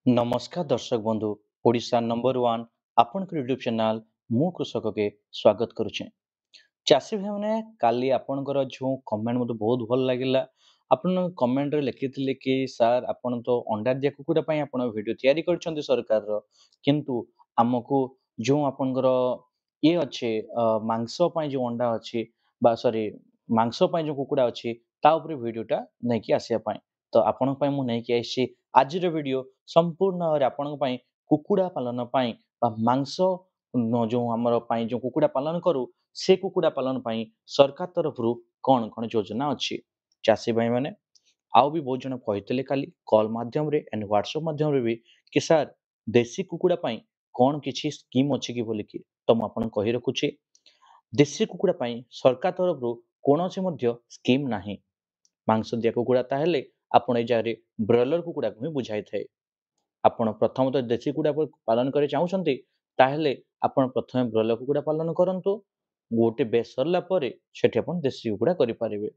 नमस्कार दर्शक बंधु ओडिशा नंबर वन आपन यूट्यूब चैनल मु कृषक के स्वागत करुचे। चाषी भाई मैंने काली आपनकर जो कमेंट मते बहुत भल लागिला। आपन कमेंट रे लिखिथिले कि सर आपन तो अंडा दिया कुकुड़ा पई आपन वीडियो तयारी करछन्ती सरकार रो, किंतु हमकु जो आपनकर ये अच्छे मांस पई जो अंडा अच्छे बा सॉरी मांस पई जो कुकुड़ा अच्छे ता ऊपर वीडियोटा नै कि आसिया पई। तो आपन पई मु नै कि आइछि आज रो वीडियो संपूर्ण भाବରେ ଆପଣଙ୍କ ପାଇଁ କୁକୁଡ଼ା ପାଳନ ପାଇଁ ବା ମାଂସ ଯୋଉ ଆମର ପାଇଁ ଯୋଉ କୁକୁଡ଼ା ପାଳନ କରୁ ସେ କୁକୁଡ଼ା ପାଳନ ପାଇଁ ସରକାର ତରଫରୁ କଣ କଣ ଯୋଜନା ଅଛି। ଚାଷୀ ଭାଇମାନେ ଆଉ ବି ବହୁତ ଜଣ କହିଥିଲେ କାଲି କଲ୍ ମାଧ୍ୟମରେ ଆଣ୍ଡ ହ୍ୱାଟ୍ସଆପ୍ ମାଧ୍ୟମରେ ବି କି ସାର୍ ଦେଶୀ କୁକୁଡ଼ା ପାଇଁ କଣ କିଛି ସ୍କିମ୍ ଅଛି କି ବୋଲିକି। ତ ମୁଁ ଆପଣଙ୍କୁ କହି ରଖୁଛି ଦେଶୀ କୁକୁଡ଼ା ପାଇଁ ସରକାର ତରଫରୁ କୌଣସି ମଧ୍ୟ ସ୍କିମ୍ ନାହିଁ। ମାଂସ ଦିଆ କୁକୁଡ଼ା ତାହେଲେ ଆପଣ ଏଇ ଜାଗାରେ ବ୍ରଏଲର କୁକୁଡ଼ାକୁ ହିଁ ବୁଝାଇଥାଏ। ଆପଣ ପ୍ରଥମତଃ ଦେଶୀ କୁକୁଡ଼ା ପାଳନ କରି ଚାହୁଁଛନ୍ତି ତାହେଲେ ଆପଣ ପ୍ରଥମେ ବ୍ରଏଲର କୁକୁଡ଼ା ପାଳନ କରନ୍ତୁ। ଗୋଟେ ବେଚ୍ ସରିଲା ପରେ ସେଠି ଆପଣ ଦେଶୀ କୁକୁଡ଼ା କରିପାରିବେ।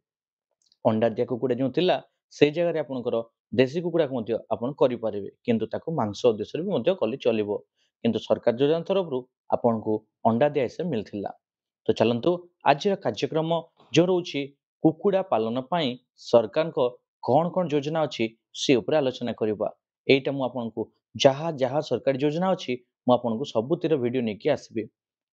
ଅଣ୍ଡା ଦିଆ କୁକୁଡ଼ା ଯେଉଁ ଥିଲା ସେଇ ଜାଗାରେ ଆପଣଙ୍କର ଦେଶୀ କୁକୁଡ଼ାକୁ ମଧ୍ୟ ଆପଣ କରିପାରିବେ, କିନ୍ତୁ ତାକୁ ମାଂସ ଉଦ୍ଦେଶ୍ୟରେ ବି ମଧ୍ୟ କଲେ ଚଳିବ। କିନ୍ତୁ ସରକାର ଯୋଜନା ତରଫରୁ ଆପଣଙ୍କୁ ଅଣ୍ଡା ଦିଆ ହିସାବରେ ମିଳିଥିଲା। ତ ଚାଲନ୍ତୁ ଆଜିର କାର୍ଯ୍ୟକ୍ରମ ଯେଉଁ ରହୁଛି କୁକୁଡ଼ା ପାଳନ ପାଇଁ ସରକାରଙ୍କ କଣ କଣ ଯୋଜନା ଅଛି ସେ ଉପରେ ଆଲୋଚନା କରିବା। ଏଇଟା ମୁଁ ଆପଣଙ୍କୁ ଯାହା ଯାହା ସରକାରୀ ଯୋଜନା ଅଛି ମୁଁ ଆପଣଙ୍କୁ ସବୁଥିର ଭିଡ଼ିଓ ନେଇକି ଆସିବି।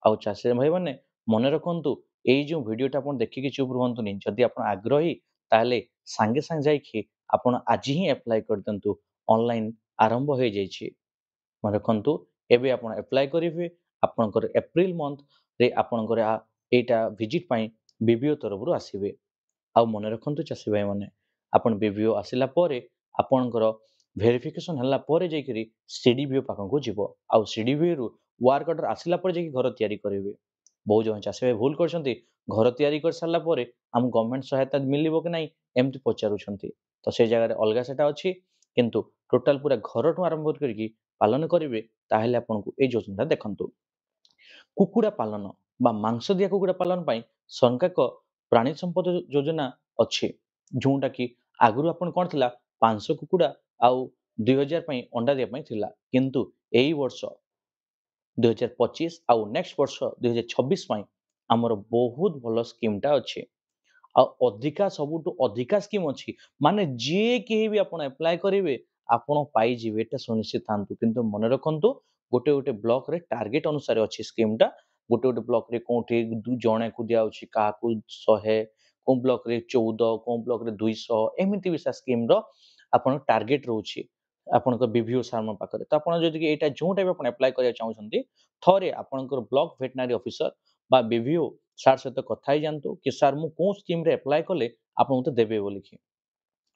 ଆଉ ଚାଷୀ ଭାଇମାନେ ମନେ ରଖନ୍ତୁ ଏଇ ଯେଉଁ ଭିଡ଼ିଓଟା ଆପଣ ଦେଖିକି ଚୁପ୍ ରୁହନ୍ତୁନି। ଯଦି ଆପଣ ଆଗ୍ରହୀ ତାହେଲେ ସାଙ୍ଗେ ସାଙ୍ଗେ ଯାଇକି ଆପଣ ଆଜି ହିଁ ଆପ୍ଲାଏ କରିଦିଅନ୍ତୁ। ଅନଲାଇନ୍ ଆରମ୍ଭ ହୋଇଯାଇଛି। ମନେ ରଖନ୍ତୁ ଏବେ ଆପଣ ଆପ୍ଲାଏ କରିବେ ଆପଣଙ୍କର ଏପ୍ରିଲ ମନ୍ଥରେ ଆପଣଙ୍କର ଏଇଟା ଭିଜିଟ୍ ପାଇଁ ବିବିଓ ତରଫରୁ ଆସିବେ। ଆଉ ମନେ ରଖନ୍ତୁ ଚାଷୀ ଭାଇମାନେ ଆପଣ ବିବିଓ ଆସିଲା ପରେ ଆପଣଙ୍କର ଭେରିଫିକେସନ୍ ହେଲା ପରେ ଯାଇକରି ସିଡିଭିଓ ପାଖକୁ ଯିବ। ଆଉ ସିଡିଭିଓରୁ ୱାର୍କ ଅର୍ଡର ଆସିଲା ପରେ ଯାଇକି ଘର ତିଆରି କରିବେ। ବହୁତ ଜଣ ଚାଷୀ ଭାଇ ଭୁଲ କରୁଛନ୍ତି, ଘର ତିଆରି କରିସାରିଲା ପରେ ଆମକୁ ଗଭର୍ଣ୍ଣମେଣ୍ଟ ସହାୟତା ମିଳିବ କି ନାହିଁ ଏମିତି ପଚାରୁଛନ୍ତି। ତ ସେଇ ଜାଗାରେ ଅଲଗା ସେଟା ଅଛି, କିନ୍ତୁ ଟୋଟାଲ ପୁରା ଘରଠୁ ଆରମ୍ଭ କରିକି ପାଳନ କରିବେ ତାହେଲେ ଆପଣଙ୍କୁ ଏଇ ଯୋଜନାଟା ଦେଖନ୍ତୁ। କୁକୁଡ଼ା ପାଳନ ବା ମାଂସ ଦିଆ କୁକୁଡ଼ା ପାଳନ ପାଇଁ ସରକାରଙ୍କ ପ୍ରାଣୀ ସମ୍ପଦ ଯୋଜନା ଅଛି, ଯୋଉଟା କି ଆଗରୁ ଆପଣ କଣ ଥିଲା 500 କୁକୁଡ଼ା ଆଉ 2000 ପାଇଁ ଅଣ୍ଡା ଦିଆ ପାଇଁ ଥିଲା, କିନ୍ତୁ ଏଇ ବର୍ଷ 2025 ଆଉ ନେକ୍ସଟ ବର୍ଷ 2026 ପାଇଁ ଆମର ବହୁତ ଭଲ ସ୍କିମ୍ଟା ଅଛି। ଆଉ ଅଧିକା ସବୁଠୁ ଅଧିକା ସ୍କିମ୍ ଅଛି, ମାନେ ଯିଏ କେହି ବି ଆପଣ ଆପ୍ଲାଏ କରିବେ ଆପଣ ପାଇଯିବେ, ଏଟା ସୁନିଶ୍ଚିତ ଥାନ୍ତୁ। କିନ୍ତୁ ମନେ ରଖନ୍ତୁ ଗୋଟେ ଗୋଟେ ବ୍ଲକରେ ଟାର୍ଗେଟ ଅନୁସାରେ ଅଛି ସ୍କିମ୍ଟା। ଗୋଟେ ଗୋଟେ ବ୍ଲକରେ କୋଉଠି ଜଣେକୁ ଦିଆଯାଉଛି, କାହାକୁ 100, କୋଉ ବ୍ଲକରେ 14, କୋଉ ବ୍ଲକରେ 200, ଏମିତି ବି ସ୍କିମ୍ର ଆପଣଙ୍କ ଟାର୍ଗେଟ ରହୁଛି ଆପଣଙ୍କ ବିଭିଓ ସାର୍ଙ୍କ ପାଖରେ। ତ ଆପଣ ଯଦି ଏଇଟା ଯୋଉଟା ବି ଆପଣ ଆପ୍ଲାଏ କରିବାକୁ ଚାହୁଁଛନ୍ତି ଥରେ ଆପଣଙ୍କର ବ୍ଲକ ଭେଟନାରୀ ଅଫିସର ବା ବିଭିଓ ସାର୍ ସହିତ କଥା ହେଇଯାଆନ୍ତୁ କି ସାର୍ ମୁଁ କୋଉ ସ୍କିମ୍ରେ ଆପ୍ଲାଏ କଲେ ଆପଣ ମୋତେ ଦେବେ ବୋଲିକି।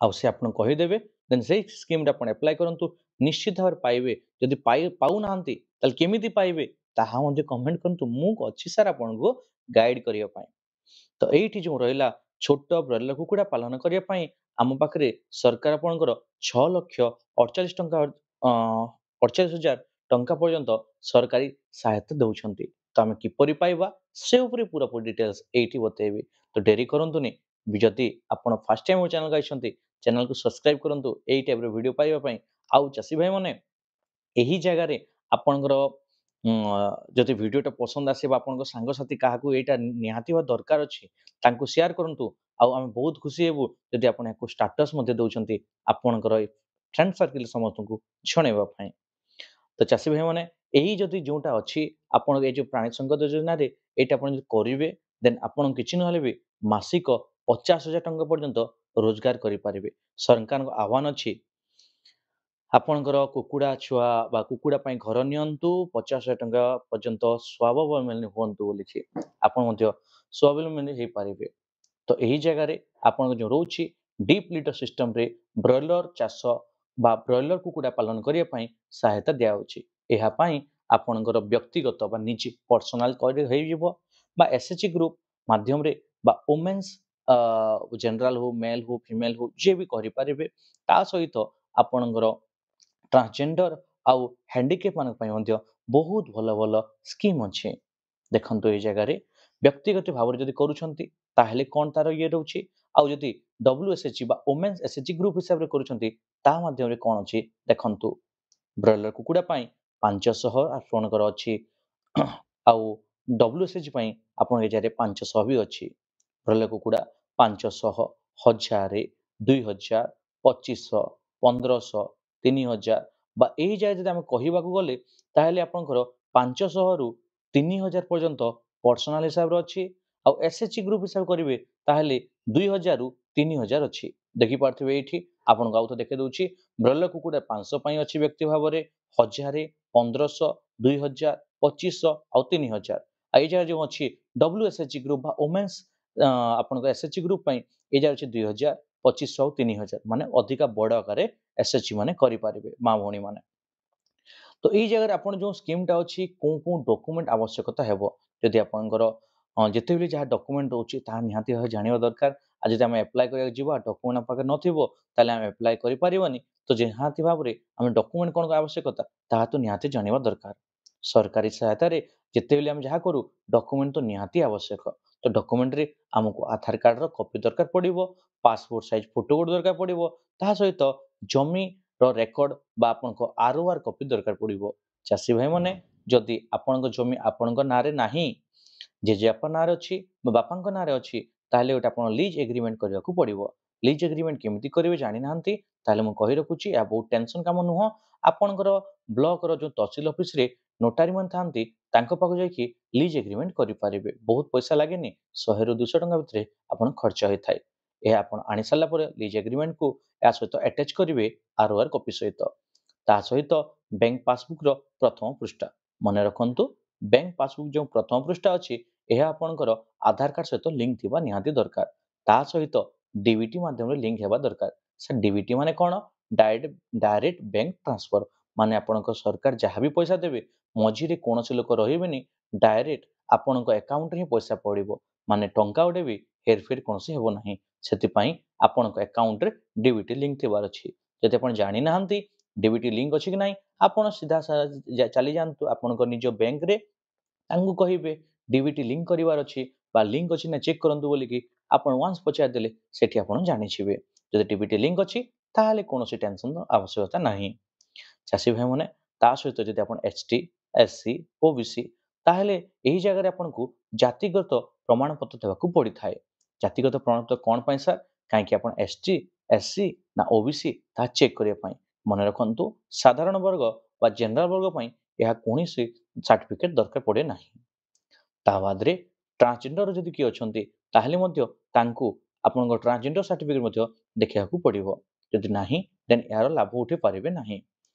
ଆଉ ସେ ଆପଣଙ୍କୁ କହିଦେବେ, ଦେନ୍ ସେଇ ସ୍କିମ୍ଟା ଆପଣ ଆପ୍ଲାଏ କରନ୍ତୁ, ନିଶ୍ଚିତ ଭାବରେ ପାଇବେ। ଯଦି ପାଉନାହାନ୍ତି ତାହେଲେ କେମିତି ପାଇବେ ତାହା ମଧ୍ୟ କମେଣ୍ଟ କରନ୍ତୁ, ମୁଁ ଅଛି ସାର୍ ଆପଣଙ୍କୁ ଗାଇଡ୍ କରିବା ପାଇଁ। ତ ଏଇଠି ଯେଉଁ ରହିଲା ଛୋଟ ବ୍ରଏଲର କୁକୁଡ଼ା ପାଳନ କରିବା ପାଇଁ ଆମ ପାଖରେ ସରକାର ଆପଣଙ୍କର 6,48,000 ଟଙ୍କା ପର୍ଯ୍ୟନ୍ତ ସରକାରୀ ସହାୟତା ଦେଉଛନ୍ତି। ତ ଆମେ କିପରି ପାଇବା ସେ ଉପରେ ପୁରାପୁରି ଡିଟେଲ୍ସ ଏଇଠି ବତେଇବି। ତ ଡେରି କରନ୍ତୁନି। ଯଦି ଆପଣ ଫାର୍ଷ୍ଟ ଟାଇମ୍ ମୋ ଚ୍ୟାନେଲକୁ ଆସିଛନ୍ତି ଚ୍ୟାନେଲକୁ ସବସ୍କ୍ରାଇବ କରନ୍ତୁ ଏଇ ଟାଇପ୍ର ଭିଡ଼ିଓ ପାଇବା ପାଇଁ। ଆଉ ଚାଷୀ ଭାଇମାନେ ଏହି ଜାଗାରେ ଆପଣଙ୍କର ଯଦି ଭିଡ଼ିଓଟା ପସନ୍ଦ ଆସିବ ଆପଣଙ୍କ ସାଙ୍ଗସାଥି କାହାକୁ ଏଇଟା ନିହାତି ହେବା ଦରକାର ଅଛି ତାଙ୍କୁ ସେୟାର କରନ୍ତୁ। ଆଉ ଆମେ ବହୁତ ଖୁସି ହେବୁ ଯଦି ଆପଣ ଏହାକୁ ଷ୍ଟାଟସ୍ ମଧ୍ୟ ଦେଉଛନ୍ତି ଆପଣଙ୍କର ଏଇ ଫ୍ରେଣ୍ଡ ସର୍କଲ ସମସ୍ତଙ୍କୁ ଜଣାଇବା ପାଇଁ। ତ ଚାଷୀ ଭାଇମାନେ ଏହି ଯଦି ଯୋଉଟା ଅଛି ଆପଣ ଏଇ ଯୋଉ ପ୍ରାଣୀ ସମ୍ପଦ ଯୋଜନାରେ ଏଇଟା ଆପଣ ଯଦି କରିବେ ଦେନ୍ ଆପଣ କିଛି ନହେଲେ ବି ମାସିକ 50,000 ଟଙ୍କା ପର୍ଯ୍ୟନ୍ତ ରୋଜଗାର କରିପାରିବେ। ସରକାରଙ୍କ ଆହ୍ୱାନ ଅଛି ଆପଣଙ୍କର କୁକୁଡ଼ା ଛୁଆ ବା କୁକୁଡ଼ା ପାଇଁ ଘର ନିଅନ୍ତୁ, 50,000 ଟଙ୍କା ପର୍ଯ୍ୟନ୍ତ ସ୍ୱାବଲମ୍ବୀ ହୁଅନ୍ତୁ ବୋଲିକି ଆପଣ ମଧ୍ୟ ସ୍ୱାବଲମ୍ବୀ ହେଇପାରିବେ। ତ ଏହି ଜାଗାରେ ଆପଣଙ୍କ ଯେଉଁ ରହୁଛି ଡିପ୍ ଲିଟର ସିଷ୍ଟମରେ ବ୍ରଏଲର ଚାଷ ବା ବ୍ରଏଲର କୁକୁଡ଼ା ପାଳନ କରିବା ପାଇଁ ସହାୟତା ଦିଆଯାଉଛି। ଏହା ପାଇଁ ଆପଣଙ୍କର ବ୍ୟକ୍ତିଗତ ବା ନିଜେ ପର୍ସନାଲ କରି ହେଇଯିବ ବା ଏସ୍ଏଚଜି ଗ୍ରୁପ ମାଧ୍ୟମରେ ବା ଓମେନ୍ସ ଜେନେରାଲ ହଉ ମେଲ ହଉ ଫିମେଲ ହଉ ଯିଏ ବି କରିପାରିବେ। ତା ସହିତ ଆପଣଙ୍କର ଟ୍ରାନ୍ସଜେଣ୍ଡର ଆଉ ହ୍ୟାଣ୍ଡିକେପ୍ ମାନଙ୍କ ପାଇଁ ମଧ୍ୟ ବହୁତ ଭଲ ଭଲ ସ୍କିମ୍ ଅଛି। ଦେଖନ୍ତୁ ଏଇ ଜାଗାରେ ବ୍ୟକ୍ତିଗତ ଭାବରେ ଯଦି କରୁଛନ୍ତି ତାହେଲେ କ'ଣ ତାର ଇଏ ରହୁଛି, ଆଉ ଯଦି WSHG ବା ଓମେନ୍ସ ଏସ୍ଏଚଜି ଗ୍ରୁପ ହିସାବରେ କରୁଛନ୍ତି ତା ମାଧ୍ୟମରେ କ'ଣ ଅଛି ଦେଖନ୍ତୁ। ବ୍ରଏଲର କୁକୁଡ଼ା ପାଇଁ 500 ଆପଣଙ୍କର ଅଛି ଆଉ WSH ପାଇଁ ଆପଣଙ୍କ ଏରିଆରେ 500 ବି ଅଛି। ବ୍ରଏଲର କୁକୁଡ଼ା 500, 1000, 2000, 2500, 1500, 3000 ବା ଏହି ଯାଏ ଯଦି ଆମେ କହିବାକୁ ଗଲେ ତାହେଲେ ଆପଣଙ୍କର 500ରୁ 3000 ପର୍ଯ୍ୟନ୍ତ ପର୍ସନାଲ ହିସାବରେ ଅଛି। ଆଉ SHG ଗ୍ରୁପ ହିସାବ କରିବେ ତାହେଲେ 2000ରୁ 3000 ଅଛି। ଦେଖିପାରୁଥିବେ ଏଇଠି ଆପଣଙ୍କୁ ଆଉ ଥରେ ଦେଖେଇ ଦଉଛି। ବ୍ରଏଲର କୁକୁଡ଼ା 500 ପାଇଁ ଅଛି ବ୍ୟକ୍ତି ଭାବରେ, 1000, 1500, 2000, 2500 ଆଉ 3000। ଆଉ ଏଇ ଯାହା ଯେଉଁ ଅଛି WSH ଗ୍ରୁପ ବା ଓମେନ୍ସ ଆପଣଙ୍କ SHG ଗ୍ରୁପ ପାଇଁ ଏ ଯାହା ଅଛି 2000, 2500 ଆଉ 3000 ମାନେ ଅଧିକା ବଡ଼ ଆକାରରେ SHG ମାନେ କରିପାରିବେ ମା ଭଉଣୀ ମାନେ। ତ ଏଇ ଜାଗାରେ ଆପଣ ଯେଉଁ ସ୍କିମ୍ଟା ଅଛି କେଉଁ ଡକୁମେଣ୍ଟ ଆବଶ୍ୟକତା ହେବ ଯଦି ଆପଣଙ୍କର ଯେତେବେଳେ ଯାହା ଡକୁମେଣ୍ଟ ରହୁଛି ତାହା ନିହାତି ଭାବେ ଜାଣିବା ଦରକାର। ଆଉ ଯଦି ଆମେ ଆପ୍ଲାଏ କରିବାକୁ ଯିବା ଡକୁମେଣ୍ଟ ଆମ ପାଖରେ ନଥିବ ତାହେଲେ ଆମେ ଆପ୍ଲାଏ କରିପାରିବାନି। ତ ନିହାତି ଭାବରେ ଆମେ ଡକୁମେଣ୍ଟ କ'ଣ ଆବଶ୍ୟକତା ତାହା ତ ନିହାତି ଜାଣିବା ଦରକାର। ସରକାରୀ ସହାୟତାରେ ଯେତେବେଳେ ଆମେ ଯାହା କରୁ ଡକୁମେଣ୍ଟ ତ ନିହାତି ଆବଶ୍ୟକ। ତ ଡକୁମେଣ୍ଟରେ ଆମକୁ ଆଧାର କାର୍ଡ଼ର କପି ଦରକାର ପଡ଼ିବ, ପାସପୋର୍ଟ ସାଇଜ୍ ଫଟୋ ଗୋଟେ ଦରକାର ପଡ଼ିବ, ତାହା ସହିତ ଜମିର ରେକର୍ଡ ବା ଆପଣଙ୍କ ROR କପି ଦରକାର ପଡ଼ିବ। ଚାଷୀ ଭାଇମାନେ ଯଦି ଆପଣଙ୍କ ଜମି ଆପଣଙ୍କ ନାଁରେ ନାହିଁ, ଜେଜେବାପା ନାଁରେ ଅଛି ବା ବାପାଙ୍କ ନାଁରେ ଅଛି, ତାହେଲେ ଗୋଟେ ଆପଣ ଲିଜ୍ ଏଗ୍ରିମେଣ୍ଟ କରିବାକୁ ପଡ଼ିବ। ଲିଜ୍ ଏଗ୍ରିମେଣ୍ଟ କେମିତି କରିବେ ଜାଣିନାହାନ୍ତି ତାହେଲେ ମୁଁ କହି ରଖୁଛି, ଏହା ବହୁତ ଟେନସନ୍ କାମ ନୁହଁ। ଆପଣଙ୍କର ବ୍ଲକର ଯେଉଁ ତହସିଲ ଅଫିସରେ ନୋଟାରୀ ମାନେ ଥାନ୍ତି ତାଙ୍କ ପାଖକୁ ଯାଇକି ଲିଜ୍ ଏଗ୍ରିମେଣ୍ଟ କରିପାରିବେ। ବହୁତ ପଇସା ଲାଗେନି, 100ରୁ 200 ଟଙ୍କା ଭିତରେ ଆପଣ ଖର୍ଚ୍ଚ ହୋଇଥାଏ। ଏହା ଆପଣ ଆଣି ସାରିଲା ପରେ ଲିଜ୍ ଏଗ୍ରିମେଣ୍ଟକୁ ଏହା ସହିତ ଆଟାଚ୍ କରିବେ ROR କପି ସହିତ। ତା ସହିତ ବ୍ୟାଙ୍କ ପାସବୁକ୍ର ପ୍ରଥମ ପୃଷ୍ଠା ମନେ ରଖନ୍ତୁ। ବ୍ୟାଙ୍କ ପାସବୁକ୍ ଯେଉଁ ପ୍ରଥମ ପୃଷ୍ଠା ଅଛି ଏହା ଆପଣଙ୍କର ଆଧାର କାର୍ଡ଼ ସହିତ ଲିଙ୍କ ଥିବା ନିହାତି ଦରକାର। ତା ସହିତ DBT ମାଧ୍ୟମରେ ଲିଙ୍କ ହେବା ଦରକାର। ସେ DBT ମାନେ କ'ଣ? Direct bank transfer. ମାନେ ଆପଣଙ୍କ ସରକାର ଯାହା ବି ପଇସା ଦେବେ ମଝିରେ କୌଣସି ଲୋକ ରହିବେନି, ଡାଇରେକ୍ଟ ଆପଣଙ୍କ ଆକାଉଣ୍ଟରେ ହିଁ ପଇସା ପଡ଼ିବ। ମାନେ ଟଙ୍କା ଗୋଟେ ବି ହେରଫେର କୌଣସି ହେବ ନାହିଁ। ସେଥିପାଇଁ ଆପଣଙ୍କ ଆକାଉଣ୍ଟରେ DBT ଲିଙ୍କ ଥିବାର ଅଛି। ଯଦି ଆପଣ ଜାଣିନାହାନ୍ତି DBT ଲିଙ୍କ ଅଛି କି ନାହିଁ, ଆପଣ ସିଧା ଚାଲିଯାଆନ୍ତୁ ଆପଣଙ୍କ ନିଜ ବ୍ୟାଙ୍କରେ, ତାଙ୍କୁ କହିବେ DBT ଲିଙ୍କ କରିବାର ଅଛି ବା ଲିଙ୍କ ଅଛି ନା ଚେକ୍ କରନ୍ତୁ ବୋଲିକି ଆପଣ ୱାନ୍ସ ପଚାରିଦେଲେ ସେଠି ଆପଣ ଜାଣିଯିବେ। ଯଦି DBT ଲିଙ୍କ ଅଛି ତାହେଲେ କୌଣସି ଟେନସନ୍ର ଆବଶ୍ୟକତା ନାହିଁ। ଚାଷୀ ଭାଇମାନେ ତା ସହିତ ଯଦି ଆପଣ ST, SC, OBC ତାହେଲେ ଏହି ଜାଗାରେ ଆପଣଙ୍କୁ ଜାତିଗତ ପ୍ରମାଣପତ୍ର ଦେବାକୁ ପଡ଼ିଥାଏ। ଜାତିଗତ ପ୍ରମାଣପତ୍ର କ'ଣ ପାଇଁ ସାର୍? କାହିଁକି ଆପଣ ST, SC ନା OBC ତାହା ଚେକ୍ କରିବା ପାଇଁ। ମନେ ରଖନ୍ତୁ ସାଧାରଣ ବର୍ଗ ବା ଜେନେରାଲ ବର୍ଗ ପାଇଁ ଏହା କୌଣସି ସାର୍ଟିଫିକେଟ୍ ଦରକାର ପଡ଼େ ନାହିଁ। ତା ବାଦରେ ଟ୍ରାନ୍ସଜେଣ୍ଡର ଯଦି କିଏ ଅଛନ୍ତି ତାହେଲେ ମଧ୍ୟ ତାଙ୍କୁ ଆପଣଙ୍କ ଟ୍ରାନ୍ସଜେଣ୍ଡର ସାର୍ଟିଫିକେଟ୍ ମଧ୍ୟ ଦେଖିବାକୁ ପଡ଼ିବ। ଯଦି ନାହିଁ ଦେନ୍ ଏହାର ଲାଭ ଉଠାଇ ପାରିବେ ନାହିଁ।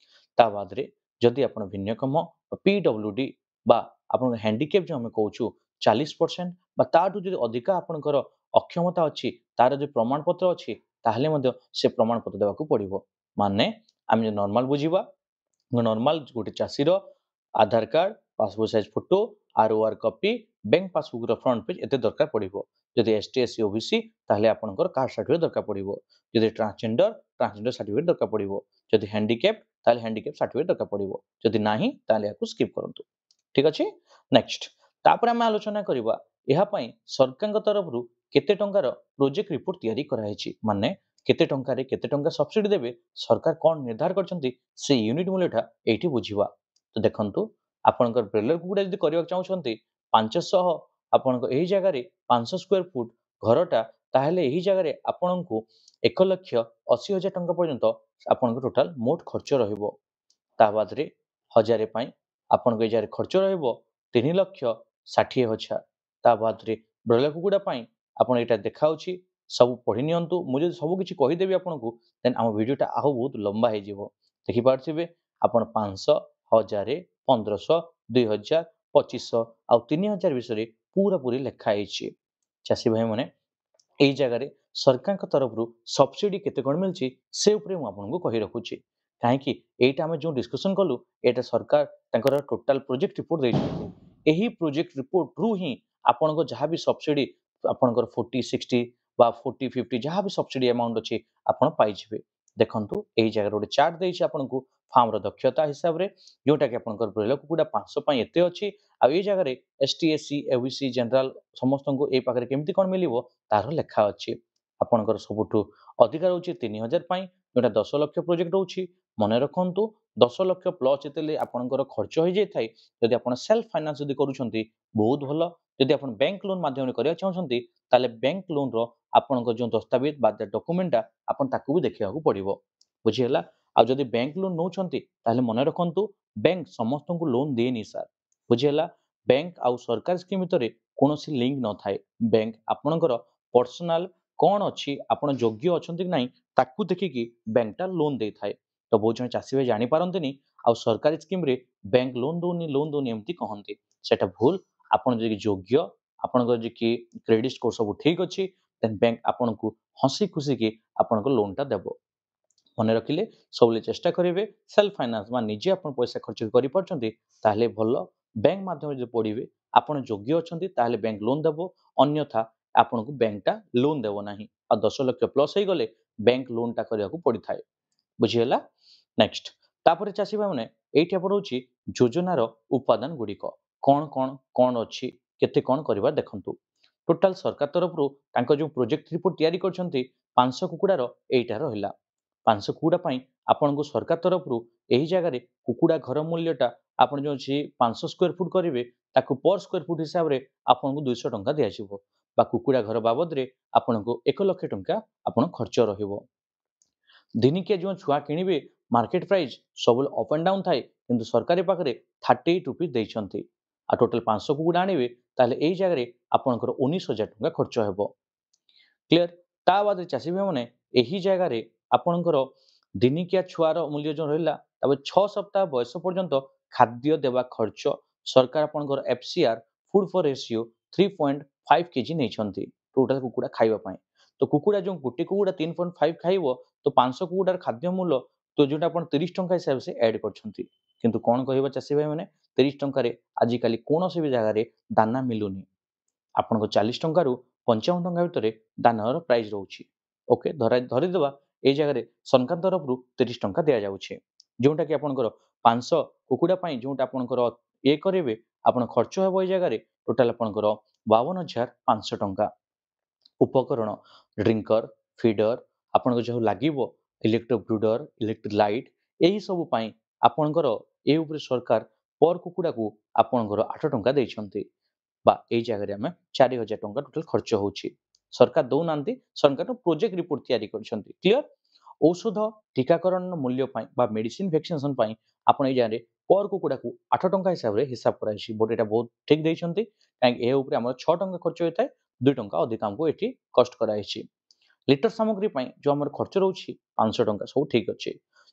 ତା ବାଦରେ ଯଦି ଆପଣ ଭିନ୍ନକ୍ଷମ PWD ବା ଆପଣଙ୍କ ହ୍ୟାଣ୍ଡିକ୍ୟାପ୍ ଯେଉଁ ଆମେ କହୁଛୁ 40% ବା ତାଠୁ ଯଦି ଅଧିକା ଆପଣଙ୍କର ଅକ୍ଷମତା ଅଛି, ତାର ଯଦି ପ୍ରମାଣପତ୍ର ଅଛି ତାହେଲେ ମଧ୍ୟ ସେ ପ୍ରମାଣପତ୍ର ଦେବାକୁ ପଡ଼ିବ। ମାନେ ଆମେ ଯଦି ନର୍ମାଲ ବୁଝିବା, ନର୍ମାଲ ଗୋଟେ ଚାଷୀର Aadhaar card, passport size photo, ROR copy, bank ପାସବୁକ୍ର ଫ୍ରଣ୍ଟ ପେଜ୍ ଏତେ ଦରକାର ପଡ଼ିବ। ଯଦି ST, SC, OBC ତାହେଲେ ଆପଣଙ୍କର କାଷ୍ଟ ସାର୍ଟିଫିକେଟ୍ ଦରକାର ପଡ଼ିବ। ଯଦି ଟ୍ରାନ୍ସଜେଣ୍ଡର ସାର୍ଟିଫିକେଟ୍ ଦରକାର ପଡ଼ିବ। ଯଦି ହ୍ୟାଣ୍ଡିକ୍ୟାପ୍ ତାହେଲେ ହ୍ୟାଣ୍ଡିକ୍ୟାପ୍ ସାର୍ଟିଫିକେଟ୍ ଦରକାର ପଡ଼ିବ। ଯଦି ନାହିଁ ତାହେଲେ ଏହାକୁ ସ୍କିପ୍ କରନ୍ତୁ। ଠିକ୍ ଅଛି। ନେକ୍ସଟ ତାପରେ ଆମେ ଆଲୋଚନା କରିବା ଏହା ପାଇଁ ସରକାରଙ୍କ ତରଫରୁ କେତେ ଟଙ୍କାର ପ୍ରୋଜେକ୍ଟ ରିପୋର୍ଟ ତିଆରି କରାଯାଇଛି। ମାନେ କେତେ ଟଙ୍କାରେ କେତେ ଟଙ୍କା ସବସିଡି ଦେବେ, ସରକାର କ'ଣ ନିର୍ଦ୍ଧାର କରିଛନ୍ତି ସେ ୟୁନିଟ୍ ମୂଲ୍ୟଟା ଏଇଠି ବୁଝିବା। ତ ଦେଖନ୍ତୁ ଆପଣଙ୍କର ବ୍ରଏଲର କୁକୁଡ଼ା ଯଦି କରିବାକୁ ଚାହୁଁଛନ୍ତି 500 ଆପଣଙ୍କ ଏହି ଜାଗାରେ 500 ସ୍କୋୟାର ଫୁଟ ଘରଟା, ତାହେଲେ ଏହି ଜାଗାରେ ଆପଣଙ୍କୁ 1,80,000 ଟଙ୍କା ପର୍ଯ୍ୟନ୍ତ ଆପଣଙ୍କ ଟୋଟାଲ ମୋଟ ଖର୍ଚ୍ଚ ରହିବ। ତା ବାଦରେ 1000 ପାଇଁ ଆପଣଙ୍କ ଏ ଜାଗାରେ ଖର୍ଚ୍ଚ ରହିବ 3,60,000। ତା ବାଦରେ ବ୍ରଏଲର କୁକୁଡ଼ା ପାଇଁ ଆପଣ ଏଇଟା ଦେଖାଉଛି, ସବୁ ପଢ଼ି ନିଅନ୍ତୁ। ମୁଁ ଯଦି ସବୁ କିଛି କହିଦେବି ଆପଣଙ୍କୁ ଦେନ୍ ଆମ ଭିଡ଼ିଓଟା ଆଉ ବହୁତ ଲମ୍ବା ହେଇଯିବ। ଦେଖିପାରୁଥିବେ ଆପଣ 500, 1000, 1500, 2000, 2500 ଆଉ 3000 ବିଷୟରେ ପୁରାପୁରି ଲେଖା ହେଇଛି। ଚାଷୀ ଭାଇମାନେ ଏଇ ଜାଗାରେ ସରକାରଙ୍କ ତରଫରୁ ସବସିଡି କେତେ କ'ଣ ମିଳିଛି ସେ ଉପରେ ମୁଁ ଆପଣଙ୍କୁ କହି ରଖୁଛି। କାହିଁକି ଏଇଟା ଆମେ ଯେଉଁ ଡିସ୍କସନ୍ କଲୁ ଏଇଟା ସରକାର ତାଙ୍କର ଟୋଟାଲ ପ୍ରୋଜେକ୍ଟ ରିପୋର୍ଟ ଦେଇଛନ୍ତି। ଏହି ପ୍ରୋଜେକ୍ଟ ରିପୋର୍ଟରୁ ହିଁ ଆପଣଙ୍କ ଯାହା ବି ସବସିଡି ଆପଣଙ୍କର 40, 60 ବା 40, 50 ଯାହା ବି ସବସିଡି ଆମାଉଣ୍ଟ ଅଛି ଆପଣ ପାଇଯିବେ। ଦେଖନ୍ତୁ ଏହି ଜାଗାରେ ଗୋଟେ ଚାର୍ଟ ଦେଇଛି ଆପଣଙ୍କୁ ଫାର୍ମର ଦକ୍ଷତା ହିସାବରେ, ଯେଉଁଟାକି ଆପଣଙ୍କର ବ୍ରଏଲର କୁକୁଡ଼ା 500 ପାଇଁ ଏତେ ଅଛି। ଆଉ ଏଇ ଜାଗାରେ ST, SC, OBC ଜେନେରାଲ ସମସ୍ତଙ୍କୁ ଏଇ ପାଖରେ କେମିତି କ'ଣ ମିଳିବ ତାର ଲେଖା ଅଛି। ଆପଣଙ୍କର ସବୁଠୁ ଅଧିକା ରହୁଛି 3000 ପାଇଁ, ଯେଉଁଟା 10 ଲକ୍ଷ ପ୍ରୋଜେକ୍ଟ ରହୁଛି। ମନେ ରଖନ୍ତୁ 10 ଲକ୍ଷ ପ୍ଲସ୍ ଯେତେବେଳେ ଆପଣଙ୍କର ଖର୍ଚ୍ଚ ହୋଇଯାଇଥାଏ, ଯଦି ଆପଣ ସେଲ୍ଫ ଫାଇନାନ୍ସ ଯଦି କରୁଛନ୍ତି ବହୁତ ଭଲ। ଯଦି ଆପଣ ବ୍ୟାଙ୍କ ଲୋନ୍ ମାଧ୍ୟମରେ କରିବାକୁ ଚାହୁଁଛନ୍ତି ତାହେଲେ ବ୍ୟାଙ୍କ ଲୋନ୍ର ଆପଣଙ୍କ ଯେଉଁ ଦସ୍ତାବିଜ ବା ଡକୁମେଣ୍ଟଟା ଆପଣ ତାକୁ ବି ଦେଖିବାକୁ ପଡ଼ିବ। ବୁଝିହେଲା? ଆଉ ଯଦି ବ୍ୟାଙ୍କ ଲୋନ୍ ନେଉଛନ୍ତି ତାହେଲେ ମନେ ରଖନ୍ତୁ ବ୍ୟାଙ୍କ ସମସ୍ତଙ୍କୁ ଲୋନ୍ ଦିଏନି ସାର୍। ବୁଝିହେଲା? ବ୍ୟାଙ୍କ ଆଉ ସରକାର ସ୍କିମ୍ ଭିତରେ କୌଣସି ଲିଙ୍କ ନଥାଏ। ବ୍ୟାଙ୍କ ଆପଣଙ୍କର ପର୍ସନାଲ କ'ଣ ଅଛି, ଆପଣ ଯୋଗ୍ୟ ଅଛନ୍ତି କି ନାହିଁ ତାକୁ ଦେଖିକି ବ୍ୟାଙ୍କଟା ଲୋନ୍ ଦେଇଥାଏ। ତ ବହୁତ ଜଣ ଚାଷୀ ଭାଇ ଜାଣିପାରନ୍ତିନି ଆଉ ସରକାରୀ ସ୍କିମ୍ରେ ବ୍ୟାଙ୍କ ଲୋନ୍ ଦେଉନି ଏମିତି କହନ୍ତି। ସେଟା ଭୁଲ। ଆପଣ ଯଦି ଯୋଗ୍ୟ, ଆପଣଙ୍କର ଯେ କି କ୍ରେଡିଟ୍ ସ୍କୋର ସବୁ ଠିକ୍ ଅଛି, ଦେନ୍ ବ୍ୟାଙ୍କ ଆପଣଙ୍କୁ ହସି ଖୁସିକି ଆପଣଙ୍କ ଲୋନ୍ଟା ଦେବ। ମନେ ରଖିଲେ ସବୁବେଳେ ଚେଷ୍ଟା କରିବେ ସେଲ୍ଫ ଫାଇନାନ୍ସ ବା ନିଜେ ଆପଣ ପଇସା ଖର୍ଚ୍ଚ କରିପାରୁଛନ୍ତି ତାହେଲେ ଭଲ। ବ୍ୟାଙ୍କ ମାଧ୍ୟମରେ ଯଦି ପଡ଼ିବେ ଆପଣ ଯୋଗ୍ୟ ଅଛନ୍ତି ତାହେଲେ ବ୍ୟାଙ୍କ ଲୋନ୍ ଦେବ, ଅନ୍ୟଥା ଆପଣଙ୍କୁ ବ୍ୟାଙ୍କଟା ଲୋନ୍ ଦେବ ନାହିଁ। ଆଉ 10 ଲକ୍ଷ ପ୍ଲସ୍ ହେଇଗଲେ ବ୍ୟାଙ୍କ ଲୋନ୍ଟା କରିବାକୁ ପଡ଼ିଥାଏ। ବୁଝିହେଲା? ନେକ୍ସଟ ତାପରେ ଚାଷୀ ଭାଇମାନେ ଏଇଠି ଆପଣ ରହୁଛି ଯୋଜନାର ଉପାଦାନ ଗୁଡ଼ିକ କ'ଣ କ'ଣ କ'ଣ ଅଛି, କେତେ କ'ଣ କରିବା ଦେଖନ୍ତୁ। ଟୋଟାଲ ସରକାର ତରଫରୁ ତାଙ୍କ ଯେଉଁ ପ୍ରୋଜେକ୍ଟ ରିପୋର୍ଟ ତିଆରି କରିଛନ୍ତି 500 କୁକୁଡ଼ାର ଏଇଟା ରହିଲା। 500 କୁକୁଡ଼ା ପାଇଁ ଆପଣଙ୍କୁ ସରକାର ତରଫରୁ ଏହି ଜାଗାରେ କୁକୁଡ଼ା ଘର ମୂଲ୍ୟଟା ଆପଣ ଯେଉଁ ଅଛି 500 ସ୍କୋୟାର ଫୁଟ କରିବେ ତାକୁ ପର ସ୍କୋୟାର ଫୁଟ ହିସାବରେ ଆପଣଙ୍କୁ 200 ଟଙ୍କା ଦିଆଯିବ ବା କୁକୁଡ଼ା ଘର ବାବଦରେ ଆପଣଙ୍କୁ 1 ଲକ୍ଷ ଟଙ୍କା ଆପଣ ଖର୍ଚ୍ଚ ରହିବ। ଦିନିକିଆ ଯେଉଁ ଛୁଆ କିଣିବେ ମାର୍କେଟ ପ୍ରାଇସ୍ ସବୁବେଳେ ଅପ୍ ଆଣ୍ଡ ଡାଉନ୍ ଥାଏ, କିନ୍ତୁ ସରକାରୀ ପାଖରେ 38 ରୁପିଜ୍ ଦେଇଛନ୍ତି। ଆଉ ଟୋଟାଲ 500 କୁକୁଡ଼ା ଆଣିବେ ତାହେଲେ ଏଇ ଜାଗାରେ ଆପଣଙ୍କର 19,000 ଟଙ୍କା ଖର୍ଚ୍ଚ ହେବ। କ୍ଲିୟର? ତା ବାଦରେ ଚାଷୀ ଭାଇମାନେ ଏହି ଜାଗାରେ ଆପଣଙ୍କର ଦିନିକିଆ ଛୁଆର ମୂଲ୍ୟ ଯେଉଁ ରହିଲା ତାପରେ 6 ସପ୍ତାହ ବୟସ ପର୍ଯ୍ୟନ୍ତ ଖାଦ୍ୟ ଦେବା ଖର୍ଚ୍ଚ ସରକାର ଆପଣଙ୍କର FCR ଫୁଡ ଫର ରେସିଓ 3.5 କେଜି ନେଇଛନ୍ତି ଟୋଟାଲ କୁକୁଡ଼ା ଖାଇବା ପାଇଁ। ତ କୁକୁଡ଼ା ଯେଉଁ ଗୋଟେ କୁକୁଡ଼ା 3.5 ଖାଇବ ତ 500 କୁକୁଡ଼ାର ଖାଦ୍ୟ ମୂଲ୍ୟ ତ ଯେଉଁଟା ଆପଣ 30 ଟଙ୍କା ହିସାବରେ ସେ ଆଡ୍ କରିଛନ୍ତି। କିନ୍ତୁ କ'ଣ କହିବ ଚାଷୀ ଭାଇମାନେ 30 ଟଙ୍କାରେ ଆଜିକାଲି କୌଣସି ବି ଜାଗାରେ ଦାନା ମିଳୁନି। ଆପଣଙ୍କ 40 ଟଙ୍କାରୁ 55 ଟଙ୍କା ଭିତରେ ଦାନାର ପ୍ରାଇସ୍ ରହୁଛି। ଓକେ, ଧରିଦେବା ଏଇ ଜାଗାରେ ସରକାର ତରଫରୁ 30 ଟଙ୍କା ଦିଆଯାଉଛି, ଯେଉଁଟାକି ଆପଣଙ୍କର 500 କୁକୁଡ଼ା ପାଇଁ ଯେଉଁଟା ଆପଣଙ୍କର ଇଏ କରିବେ ଆପଣ ଖର୍ଚ୍ଚ ହେବ ଏଇ ଜାଗାରେ ଟୋଟାଲ ଆପଣଙ୍କର 52,500 ଟଙ୍କା। ଉପକରଣ ଡ୍ରିଙ୍କର, ଫିଡର, ଆପଣଙ୍କ ଯେଉଁ ଲାଗିବ ଇଲେକ୍ଟ୍ରିକ୍ ବ୍ରୁଡର, ଇଲେକ୍ଟ୍ରିକ୍ ଲାଇଟ୍, ଏହିସବୁ ପାଇଁ ଆପଣଙ୍କର ଏ ଉପରେ ସରକାର ପର କୁକୁଡ଼ାକୁ ଆପଣଙ୍କର 8 ଟଙ୍କା ଦେଇଛନ୍ତି ବା ଏଇ ଜାଗାରେ ଆମେ 4,000 ଟଙ୍କା ଟୋଟାଲ ଖର୍ଚ୍ଚ ହେଉଛି। ସରକାର ଦେଉନାହାନ୍ତି, ସରକାର ପ୍ରୋଜେକ୍ଟ ରିପୋର୍ଟ ତିଆରି କରିଛନ୍ତି। କ୍ଲିୟର? ଔଷଧ ଟୀକାକରଣ ମୂଲ୍ୟ ପାଇଁ ବା ମେଡିସିନ ଭ୍ୟାକ୍ସିନେସନ ପାଇଁ ଆପଣ ଏଇ ଜାଗାରେ ପର କୁକୁଡ଼ାକୁ 8 ଟଙ୍କା ହିସାବରେ ହିସାବ କରାଯାଇଛି। ବଟ୍ ଏଇଟା ବହୁତ ଠିକ୍ ଦେଇଛନ୍ତି, କାହିଁକି ଏହା ଉପରେ ଆମର 6 ଟଙ୍କା ଖର୍ଚ୍ଚ ହୋଇଥାଏ, 2 ଟଙ୍କା ଅଧିକ ଆମକୁ ଏଠି କଷ୍ଟ କରାଯାଇଛି। ଲିଟର ସାମଗ୍ରୀ ପାଇଁ ଯେଉଁ ଆମର ଖର୍ଚ୍ଚ ରହୁଛି 500 ଟଙ୍କା, ସବୁ ଠିକ୍ ଅଛି।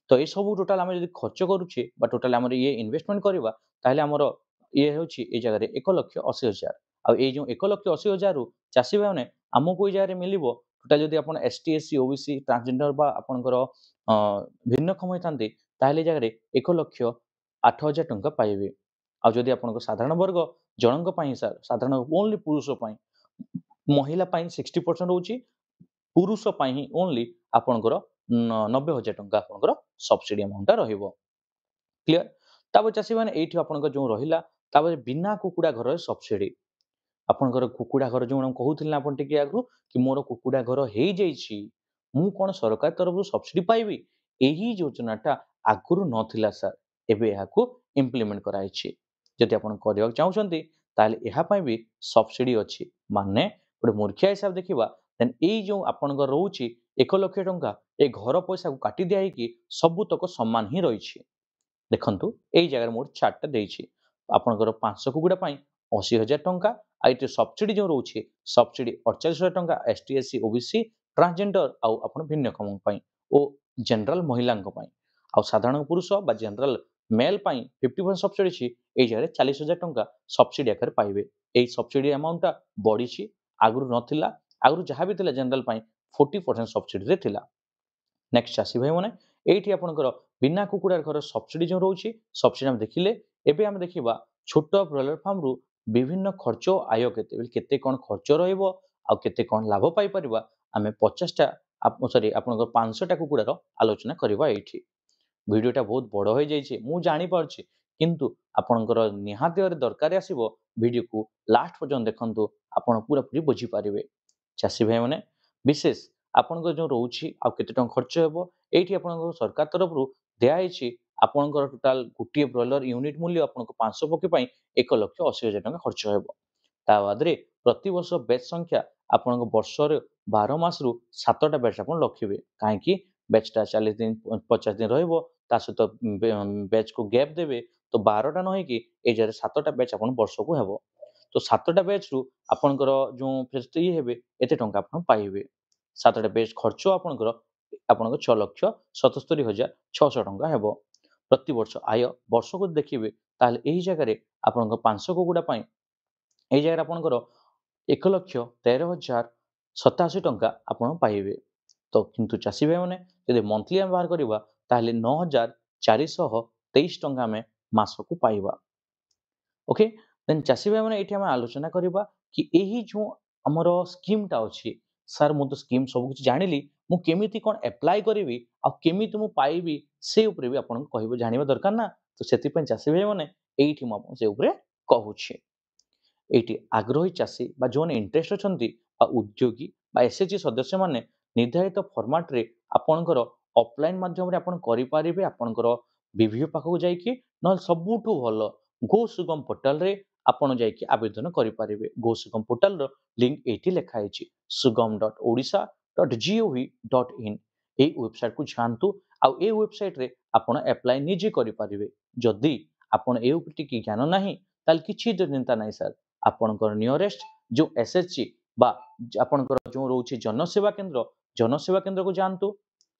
ତ ଏସବୁ ଟୋଟାଲ ଆମେ ଯଦି ଖର୍ଚ୍ଚ କରୁଛେ ବା ଟୋଟାଲ ଆମର ଇଏ ଇନଭେଷ୍ଟମେଣ୍ଟ କରିବା ତାହେଲେ ଆମର ଇଏ ହେଉଛି ଏଇ ଜାଗାରେ 1,80,000। ଆଉ ଏଇ ଯେଉଁ 1,80,000ରୁ ଚାଷୀ ଭାଇମାନେ ଆମକୁ ଏଇ ଜାଗାରେ ମିଳିବ ଟୋଟାଲ ଯଦି ଆପଣ ST SC OBC ଟ୍ରାନ୍ସଜେଣ୍ଡର ବା ଆପଣଙ୍କର ଭିନ୍ନକ୍ଷମ ହୋଇଥାନ୍ତି ତାହେଲେ ଏ ଜାଗାରେ 1,08,000 ଟଙ୍କା ପାଇବେ। ଆଉ ଯଦି ଆପଣଙ୍କ ସାଧାରଣ ବର୍ଗ ଜଣଙ୍କ ପାଇଁ ସାର୍ ସାଧାରଣ ଓନ୍ଲି ପୁରୁଷ ପାଇଁ, ମହିଳା ପାଇଁ 60% ରହୁଛି, ପୁରୁଷ ପାଇଁ ହିଁ ଓନ୍ଲି ଆପଣଙ୍କର 90,000 ଟଙ୍କା ଆପଣଙ୍କର ସବସିଡି ଆମାଉଣ୍ଟଟା ରହିବ। କ୍ଲିୟର? ତାପରେ ଚାଷୀ ମାନେ ଏଇଠି ଆପଣଙ୍କର ଯେଉଁ ରହିଲା ତାପରେ ବିନା କୁକୁଡ଼ା ଘରରେ ସବସିଡି। ଆପଣଙ୍କର କୁକୁଡ଼ା ଘର ଯେଉଁ ମୁଁ କହୁଥିଲି ନା ଆପଣ ଟିକେ ଆଗରୁ କି ମୋର କୁକୁଡ଼ା ଘର ହେଇଯାଇଛି, ମୁଁ କ'ଣ ସରକାର ତରଫରୁ ସବସିଡି ପାଇବି? ଏହି ଯୋଜନାଟା ଆଗରୁ ନଥିଲା ସାର୍, ଏବେ ଏହାକୁ ଇମ୍ପ୍ଲିମେଣ୍ଟ କରାଯାଇଛି। ଯଦି ଆପଣ କରିବାକୁ ଚାହୁଁଛନ୍ତି ତାହେଲେ ଏହା ପାଇଁ ବି ସବସିଡି ଅଛି। ମାନେ ଗୋଟେ ମୂର୍ଖିଆ ହିସାବ ଦେଖିବା ଦେନ୍ ଏଇ ଯେଉଁ ଆପଣଙ୍କର ରହୁଛି 1 ଲକ୍ଷ ଟଙ୍କା ଏ ଘର ପଇସାକୁ କାଟି ଦିଆ ହେଇକି ସବୁତକ ସମାନ ହିଁ ରହିଛି। ଦେଖନ୍ତୁ ଏଇ ଜାଗାରେ ମୁଁ ଗୋଟେ ଚାର୍ଟଟା ଦେଇଛି। ଆପଣଙ୍କର 500 କୁକୁଡ଼ା ପାଇଁ 80,000 ଟଙ୍କା, ଆଉ ଏଠି ସବସିଡି ଯେଉଁ ରହୁଛି ସବସିଡି 48,000 ଟଙ୍କା ST SC OBC ଟ୍ରାନ୍ସଜେଣ୍ଡର ଆଉ ଆପଣ ଭିନ୍ନକ୍ଷମଙ୍କ ପାଇଁ ଓ ଜେନେରାଲ ମହିଳାଙ୍କ ପାଇଁ। ଆଉ ସାଧାରଣ ପୁରୁଷ ବା ଜେନେରାଲ ମେଲ୍ ପାଇଁ 50% ସବସିଡି ଅଛି, ଏଇ ଜାଗାରେ 40,000 ଟଙ୍କା ସବସିଡି ଆକାରରେ ପାଇବେ। ଏଇ ସବସିଡି ଆମାଉଣ୍ଟଟା ବଢିଛି, ଆଗରୁ ନଥିଲା। ଆଗରୁ ଯାହା ବି ଥିଲା ଜେନେରାଲ ପାଇଁ 40% ସବସିଡିରେ ଥିଲା। ନେକ୍ସଟ ଚାଷୀ ଭାଇମାନେ ଏଇଠି ଆପଣଙ୍କର ବିନା କୁକୁଡ଼ା ଘର ସବସିଡି ଯେଉଁ ରହୁଛି ସବସିଡି ଆମେ ଦେଖିଲେ। ଏବେ ଆମେ ଦେଖିବା ଛୋଟ ବ୍ରଏଲର ଫାର୍ମରୁ ବିଭିନ୍ନ ଖର୍ଚ୍ଚ ଓ ଆୟ କେତେ କ'ଣ ଖର୍ଚ୍ଚ ରହିବ ଆଉ କେତେ କ'ଣ ଲାଭ ପାଇପାରିବା ଆମେ 50ଟା ଆପଣଙ୍କର 500ଟା କୁକୁଡ଼ାର ଆଲୋଚନା କରିବା ଏଇଠି। ଭିଡ଼ିଓଟା ବହୁତ ବଡ଼ ହୋଇଯାଇଛି ମୁଁ ଜାଣିପାରୁଛି, କିନ୍ତୁ ଆପଣଙ୍କର ନିହାତି ଭାବରେ ଦରକାର ଆସିବ ଭିଡ଼ିଓକୁ ଲାଷ୍ଟ ପର୍ଯ୍ୟନ୍ତ ଦେଖନ୍ତୁ, ଆପଣ ପୁରାପୁରି ବୁଝିପାରିବେ। ଚାଷୀ ଭାଇମାନେ ବିଶେଷ ଆପଣଙ୍କର ଯେଉଁ ରହୁଛି ଆଉ କେତେ ଟଙ୍କା ଖର୍ଚ୍ଚ ହେବ ଏଇଠି ଆପଣଙ୍କ ସରକାର ତରଫରୁ ଦିଆହେଇଛି ଆପଣଙ୍କର ଟୋଟାଲ ଗୋଟିଏ ବ୍ରଏଲର ୟୁନିଟ୍ ମୂଲ୍ୟ ଆପଣଙ୍କୁ 500 ପକ୍ଷୀ ପାଇଁ 1,80,000 ଟଙ୍କା ଖର୍ଚ୍ଚ ହେବ। ତା ବାଦରେ ପ୍ରତିବର୍ଷ ବ୍ୟାଚ୍ ସଂଖ୍ୟା ଆପଣଙ୍କ ବର୍ଷରେ 12 ମାସରୁ 7ଟା ବ୍ୟାଚ୍ ଆପଣ ରଖିବେ। କାହିଁକି ବ୍ୟାଚ୍ଟା 40 ଦିନ 50 ଦିନ ରହିବ, ତା ସହିତ ବ୍ୟାଚ୍କୁ ଗ୍ୟାପ୍ ଦେବେ, ତ 12ଟା ନ ହେଇକି ଏଇ ଜାଗାରେ 7ଟା ବ୍ୟାଚ୍ ଆପଣ ବର୍ଷକୁ ହେବ। ତ 7ଟା ବ୍ୟାଚ୍ରୁ ଆପଣଙ୍କର ଯେଉଁ ଫେରସ୍ତ ହେବେ ଏତେ ଟଙ୍କା ଆପଣ ପାଇବେ। 7ଟା ବ୍ୟାଚ୍ ଖର୍ଚ୍ଚ ଆପଣଙ୍କ 6,77,600 ଟଙ୍କା ହେବ। ପ୍ରତିବର୍ଷ ଆୟ ବର୍ଷକୁ ଦେଖିବେ ତାହେଲେ ଏହି ଜାଗାରେ ଆପଣଙ୍କ 500 କୁକୁଡ଼ା ପାଇଁ এই ଜାଗାରେ ଆପଣଙ୍କର 1,13,087 ଟଙ୍କା ଆପଣ ପାଇବେ। ତ କିନ୍ତୁ ଚାଷୀ ଭାଇମାନେ ଯଦି ମନ୍ଥଲି ଆମେ ବାହାର କରିବା ତାହେଲେ 9,423 ଟଙ୍କା ଆମେ ମାସକୁ ପାଇବା। ଓକେ, ଦେନ୍ ଚାଷୀ ଭାଇମାନେ ଏଇଠି ଆମେ ଆଲୋଚନା କରିବା କି ଏହି ଯେଉଁ ଆମର ସ୍କିମ୍ଟା ଅଛି, ସାର୍ ମୁଁ ତ ସ୍କିମ୍ ସବୁକିଛି ଜାଣିଲି, ମୁଁ କେମିତି କ'ଣ ଆପ୍ଲାଏ କରିବି ଆଉ କେମିତି ମୁଁ ପାଇବି ସେ ଉପରେ ବି ଆପଣଙ୍କୁ କହିବେ, ଜାଣିବା ଦରକାର ନା। ତ ସେଥିପାଇଁ ଚାଷୀ ଭାଇମାନେ ଏଇଠି ମୁଁ ଆପଣଙ୍କୁ ସେ ଉପରେ କହୁଛି। ଏଇଠି ଆଗ୍ରହୀ ଚାଷୀ ବା ଯେଉଁମାନେ ଇଣ୍ଟରେଷ୍ଟ ଅଛନ୍ତି ବା ଉଦ୍ୟୋଗୀ ବା ଏସ୍ଏଚ୍ଜି ସଦସ୍ୟମାନେ ନିର୍ଦ୍ଧାରିତ ଫର୍ମାଟରେ ଆପଣଙ୍କର ଅଫଲାଇନ୍ ମାଧ୍ୟମରେ ଆପଣ କରିପାରିବେ ଆପଣଙ୍କର ବିଭିନ୍ନ ପାଖକୁ ଯାଇକି, ନହେଲେ ସବୁଠୁ ଭଲ ଗୋ ସୁଗମ ପୋର୍ଟାଲରେ ଆପଣ ଯାଇକି ଆବେଦନ କରିପାରିବେ। ଗୋ ସୁଗମ ପୋର୍ଟାଲର ଲିଙ୍କ ଏଇଠି ଲେଖା ହେଇଛି sugam.odisha.gov.in। এই ୱେବସାଇଟକୁ ଯାଆନ୍ତୁ ଆଉ ଏ ୱେବସାଇଟରେ ଆପଣ ଆପ୍ଲାଏ ନିଜେ କରିପାରିବେ। ଯଦି ଆପଣ ଏ ଉପରେ ଟିକେ ଜ୍ଞାନ ନାହିଁ ତାହେଲେ କିଛି ଚିନ୍ତା ନାହିଁ ସାର୍, ଆପଣଙ୍କର ନିୟରେଷ୍ଟ ଯେଉଁ ଏସ୍ଏଚ୍ଜି ବା ଆପଣଙ୍କର ଯେଉଁ ରହୁଛି ଜନସେବା କେନ୍ଦ୍ରକୁ ଯାଆନ୍ତୁ।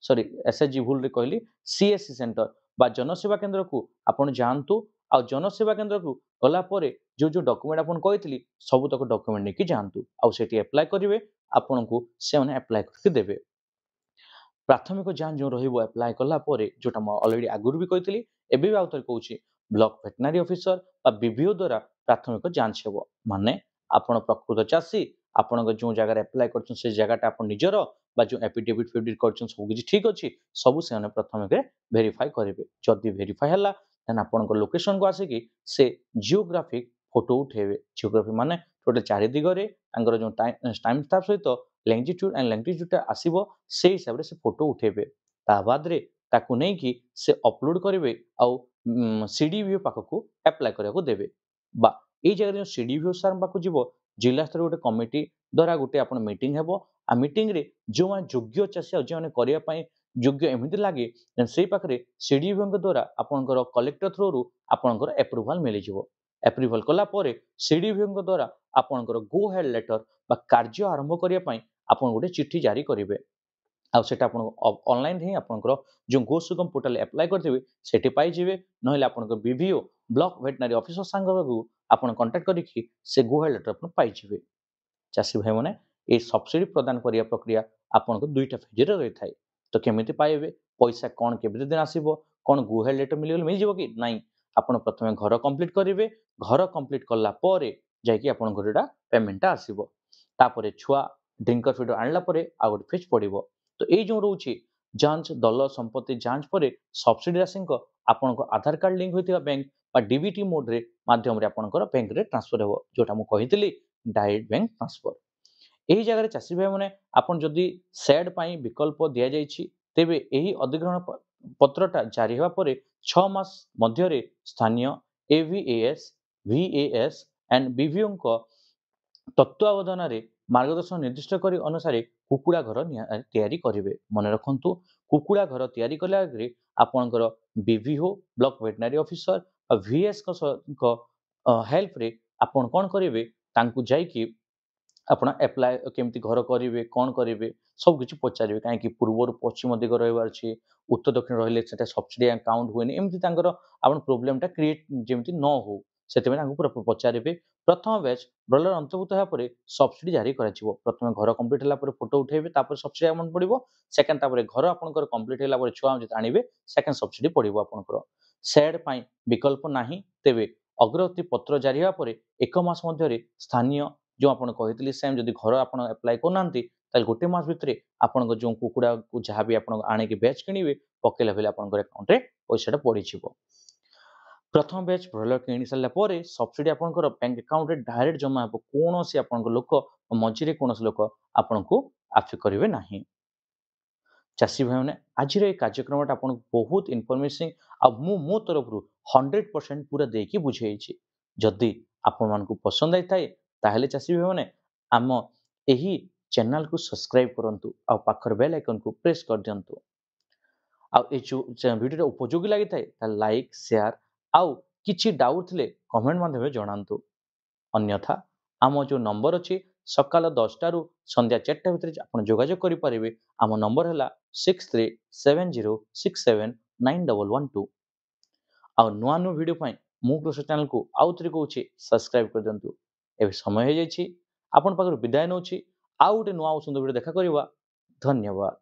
ସରି, ଏସ୍ଏଚ୍ଜି ଭୁଲରେ କହିଲି, ସିଏସ୍ସି ସେଣ୍ଟର ବା ଜନସେବା କେନ୍ଦ୍ରକୁ ଆପଣ ଯାଆନ୍ତୁ। ଆଉ ଜନସେବା କେନ୍ଦ୍ରକୁ ଗଲା ପରେ ଯେଉଁ ଡକ୍ୟୁମେଣ୍ଟ ଆପଣ କହିଥିଲି ସବୁତକ ଡକ୍ୟୁମେଣ୍ଟ ନେଇକି ଯାଆନ୍ତୁ ଆଉ ସେଠି ଆପ୍ଲାଏ କରିବେ, ଆପଣଙ୍କୁ ସେମାନେ ଆପ୍ଲାଏ କରିକି ଦେବେ। ପ୍ରାଥମିକ ଯାଞ୍ଚ ଯେଉଁ ରହିବ ଆପ୍ଲାଏ କଲା ପରେ, ଯେଉଁଟା ମୁଁ ଅଲରେଡ଼ି ଆଗରୁ ବି କହିଥିଲି, ଏବେ ବି ଆଉଥରେ କହୁଛି, ବ୍ଲକ ଭେଟେନାରୀ ଅଫିସର ବା ବିଭିଓ ଦ୍ୱାରା ପ୍ରାଥମିକ ଯାଞ୍ଚ ହେବ। ମାନେ ଆପଣ ପ୍ରକୃତ ଚାଷୀ, ଆପଣଙ୍କ ଯେଉଁ ଜାଗାରେ ଆପ୍ଲାଏ କରିଛନ୍ତି ସେ ଜାଗାଟା ଆପଣ ନିଜର ବା ଯେଉଁ ଆଫିଡେଭିଟ୍ କରିଛନ୍ତି ସବୁ କିଛି ଠିକ୍ ଅଛି, ସବୁ ସେମାନେ ପ୍ରଥମେ ଭେରିଫାଏ କରିବେ। ଯଦି ଭେରିଫାଏ ହେଲା ଦେନ୍ ଆପଣଙ୍କ ଲୋକେସନକୁ ଆସିକି ସେ ଜିଓଗ୍ରାଫିକ୍ ଫଟୋ ଉଠେଇବେ। ଜିଓଗ୍ରାଫି ମାନେ ଟୋଟାଲ 4 ଦିଗରେ ତାଙ୍କର ଯେଉଁ ଟାଇମ୍ ଷ୍ଟାମ୍ପ ସହିତ ଲଙ୍ଗିଚ୍ୟୁଡ୍ ଆଣ୍ଡ ଲାଟିଚ୍ୟୁଡ୍ଟା ଆସିବ, ସେଇ ହିସାବରେ ସେ ଫଟୋ ଉଠେଇବେ। ତା ବାଦରେ ତାକୁ ନେଇକି ସେ ଅପଲୋଡ୍ କରିବେ ଆଉ ସିଡିଭିଓ ପାଖକୁ ଆପ୍ଲାଏ କରିବାକୁ ଦେବେ। ବା ଏଇ ଜାଗାରେ ଯେଉଁ ସିଡିଭିଓ ସାର୍ ପାଖକୁ ଯିବ, ଜିଲ୍ଲା ସ୍ତରରେ ଗୋଟେ କମିଟି ଦ୍ୱାରା ଗୋଟେ ଆପଣ ମିଟିଂ ହେବ। ଆଉ ମିଟିଂରେ ଯେଉଁମାନେ ଯୋଗ୍ୟ ଚାଷୀ ଆଉ ଯେଉଁମାନେ କରିବା ପାଇଁ ଯୋଗ୍ୟ ଏମିତି ଲାଗେ, ସେଇ ପାଖରେ ସିଡିଭିଓଙ୍କ ଦ୍ୱାରା ଆପଣଙ୍କର କଲେକ୍ଟର ଥ୍ରୋରୁ ଆପଣଙ୍କର ଆପ୍ରୁଭାଲ ମିଳିଯିବ। ଆପ୍ରୁଭାଲ କଲା ପରେ ସିଡିଭିଓଙ୍କ ଦ୍ୱାରା ଆପଣଙ୍କର ଗୋ ହେଡ୍ ଲେଟର ବା କାର୍ଯ୍ୟ ଆରମ୍ଭ କରିବା ପାଇଁ ଆପଣ ଗୋଟେ ଚିଠି ଜାରି କରିବେ। ଆଉ ସେଟା ଆପଣଙ୍କୁ ଅନଲାଇନ୍ ହିଁ ଆପଣଙ୍କର ଯେଉଁ ଗୋ ସୁଗମ ପୋର୍ଟାଲ ଆପ୍ଲାଏ କରିଥିବେ ସେଠି ପାଇଯିବେ। ନହେଲେ ଆପଣଙ୍କ ବିଭିଓ ବ୍ଲକ ଭେଟେନାରୀ ଅଫିସର ସାଙ୍ଗକୁ ଆପଣ କଣ୍ଟାକ୍ଟ କରିକି ସେ ଗୋ ହେଡ୍ ଲେଟର ଆପଣ ପାଇଯିବେ। ଚାଷୀ ଭାଇମାନେ এই ସବସିଡି ପ୍ରଦାନ କରିବା ପ୍ରକ୍ରିୟା ଆପଣଙ୍କୁ 2ଟା ଫେଜରେ ରହିଥାଏ। ତ କେମିତି ପାଇବେ, ପଇସା କ'ଣ କେମିତି ଦିନ ଆସିବ, କ'ଣ ଗୋ ହେଡ୍ ଲେଟର ମିଳିଯିବ କି ନାହିଁ, ଆପଣ ପ୍ରଥମେ ଘର କମ୍ପ୍ଲିଟ୍ କରିବେ। ଘର କମ୍ପ୍ଲିଟ୍ କଲା ପରେ ଯାଇକି ଆପଣଙ୍କର ଏଇଟା ପେମେଣ୍ଟଟା ଆସିବ। ତାପରେ ଛୁଆ ଡ୍ରିଙ୍କର ଫିଡର ଆଣିଲା ପରେ ଆଉ ଗୋଟେ ଫିସ୍ ପଡ଼ିବ। ତ ଏଇ ଯେଉଁ ରହୁଛି ଯାଞ୍ଚ ଦଲ ସମ୍ପତ୍ତି ଯାଞ୍ଚ ପରେ ସବସିଡି ରାଶିଙ୍କ ଆପଣଙ୍କ ଆଧାର କାର୍ଡ ଲିଙ୍କ ହୋଇଥିବା ବ୍ୟାଙ୍କ ବା ଡିବିଟି ମୋଡରେ ମାଧ୍ୟମରେ ଆପଣଙ୍କର ବ୍ୟାଙ୍କରେ ଟ୍ରାନ୍ସଫର ହେବ, ଯେଉଁଟା ମୁଁ କହିଥିଲି ଡାଇରେକ୍ଟ ବ୍ୟାଙ୍କ ଟ୍ରାନ୍ସଫର। ଏହି ଜାଗାରେ ଚାଷୀ ଭାଇମାନେ ଆପଣ ଯଦି ସେଡ୍ ପାଇଁ ବିକଳ୍ପ ଦିଆଯାଇଛି, ତେବେ ଏହି ଅଧିଗ୍ରହଣ ପତ୍ରଟା ଜାରି ହେବା ପରେ 6 ମାସ ମଧ୍ୟରେ ସ୍ଥାନୀୟ AVAS, VAS ଆଣ୍ଡ BVOଙ୍କ ତତ୍ତ୍ୱାବଧାନରେ ମାର୍ଗଦର୍ଶନ ନିର୍ଦ୍ଦିଷ୍ଟ କରି ଅନୁସାରେ କୁକୁଡ଼ା ଘର ତିଆରି କରିବେ। ମନେ ରଖନ୍ତୁ, କୁକୁଡ଼ା ଘର ତିଆରି କଲା ବେଳେ ଆପଣଙ୍କର BVO ବ୍ଲକ ଭେଟେନାରୀ ଅଫିସର ବା VSଙ୍କ ହେଲ୍ପରେ ଆପଣ କ'ଣ କରିବେ, ତାଙ୍କୁ ଯାଇକି ଆପଣ ଆପ୍ଲାଏ କେମିତି ଘର କରିବେ, କ'ଣ କରିବେ ସବୁକିଛି ପଚାରିବେ। କାହିଁକି ପୂର୍ବରୁ ପଶ୍ଚିମ ଦିଗ ରହିବାର ଅଛି, ଉତ୍ତର ଦକ୍ଷିଣ ରହିଲେ ସେଟା ସବସିଡି କାଉଣ୍ଟ ହୁଏନି, ଏମିତି ତାଙ୍କର ଆପଣ ପ୍ରୋବ୍ଲେମଟା କ୍ରିଏଟ୍ ଯେମିତି ନ ହଉ ସେଥିପାଇଁ ତାଙ୍କୁ ପୁରା ପଚାରିବେ। ପ୍ରଥମ ବ୍ୟାଚ୍ ବ୍ରଏଲର ଅନ୍ତର୍ଭୁକ୍ତ ହେବା ପରେ ସବସିଡି ଜାରି କରାଯିବ। ପ୍ରଥମେ ଘର କମ୍ପ୍ଲିଟ୍ ହେଲା ପରେ ଫଟୋ ଉଠେଇବେ, ତାପରେ ସବସିଡି ଆମାଉଣ୍ଟ ପଡ଼ିବ। ସେକେଣ୍ଡ ତାପରେ ଘର ଆପଣଙ୍କର କମ୍ପ୍ଲିଟ୍ ହେଲା ପରେ ଛୁଆ ଯେତେ ଆଣିବେ ସେକେଣ୍ଡ ସବସିଡି ପଡ଼ିବ ଆପଣଙ୍କର। ସେଡ୍ ପାଇଁ ବିକଳ୍ପ ନାହିଁ, ତେବେ ଅଗ୍ରଗତି ପତ୍ର ଜାରି ହେବା ପରେ 1 ମାସ ମଧ୍ୟରେ ସ୍ଥାନୀୟ ଯେଉଁ ଆପଣ କହିଥିଲି ସେମ୍ ଯଦି ଘର ଆପଣ ଆପ୍ଲାଏ କରୁନାହାନ୍ତି ତାହେଲେ 1 ମାସ ଭିତରେ ଆପଣଙ୍କ ଯେଉଁ କୁକୁଡ଼ାକୁ ଯାହା ବି ଆପଣ ଆଣିକି ବ୍ୟାଚ୍ କିଣିବେ ପକେଇଲା ବେଳେ ଆପଣଙ୍କର ଆକାଉଣ୍ଟରେ ପଇସାଟା ପଡ଼ିଯିବ। ପ୍ରଥମ ବ୍ୟାଚ୍ ବ୍ରଏଲର କିଣି ସାରିଲା ପରେ ସବସିଡି ଆପଣଙ୍କର ବ୍ୟାଙ୍କ ଆକାଉଣ୍ଟରେ ଡାଇରେକ୍ଟ ଜମା ହେବ। କୌଣସି ଆପଣଙ୍କ ଲୋକ ମଝିରେ କୌଣସି ଲୋକ ଆପଣଙ୍କୁ ଆଫେକ୍ଟ କରିବେ ନାହିଁ। ଚାଷୀ ଭାଇମାନେ ଆଜିର ଏ କାର୍ଯ୍ୟକ୍ରମଟା ଆପଣଙ୍କୁ ବହୁତ ଇନଫର୍ମେସିଂ ଆଉ ମୁଁ ମୋ ତରଫରୁ 100% ପୁରା ଦେଇକି ବୁଝେଇଛି। ଯଦି ଆପଣମାନଙ୍କୁ ପସନ୍ଦ ହେଇଥାଏ ତାହେଲେ ଚାଷୀ ଭାଇମାନେ ଆମ ଏହି ଚ୍ୟାନେଲକୁ ସବସ୍କ୍ରାଇବ କରନ୍ତୁ ଆଉ ପାଖରେ ବେଲ୍ ଆଇକନକୁ ପ୍ରେସ୍ କରିଦିଅନ୍ତୁ। ଆଉ ଏ ଯେଉଁ ଭିଡ଼ିଓଟା ଉପଯୋଗୀ ଲାଗିଥାଏ ତାହେଲେ ଲାଇକ୍ ସେୟାର ଆଉ କିଛି ଡାଉଟ୍ ଥିଲେ କମେଣ୍ଟ ମାଧ୍ୟମରେ ଜଣାନ୍ତୁ। ଅନ୍ୟଥା ଆମ ଯେଉଁ ନମ୍ବର ଅଛି ସକାଳ 10ଟାରୁ ସନ୍ଧ୍ୟା 4ଟା ଭିତରେ ଆପଣ ଯୋଗାଯୋଗ କରିପାରିବେ। ଆମ ନମ୍ବର ହେଲା 6370679112। ଆଉ ନୂଆ ଭିଡ଼ିଓ ପାଇଁ ମୁଁ କୃଷି ଚ୍ୟାନେଲକୁ ଆଉ ଥରେ କହୁଛି ସବସ୍କ୍ରାଇବ କରିଦିଅନ୍ତୁ। ଏବେ ସମୟ ହେଇଯାଇଛି ଆପଣଙ୍କ ପାଖରୁ ବିଦାୟ ନେଉଛି। ଆଉ ଗୋଟେ ନୂଆ ସୁନ୍ଦର ଭିଡ଼ିଓ ଦେଖା କରିବା। ଧନ୍ୟବାଦ।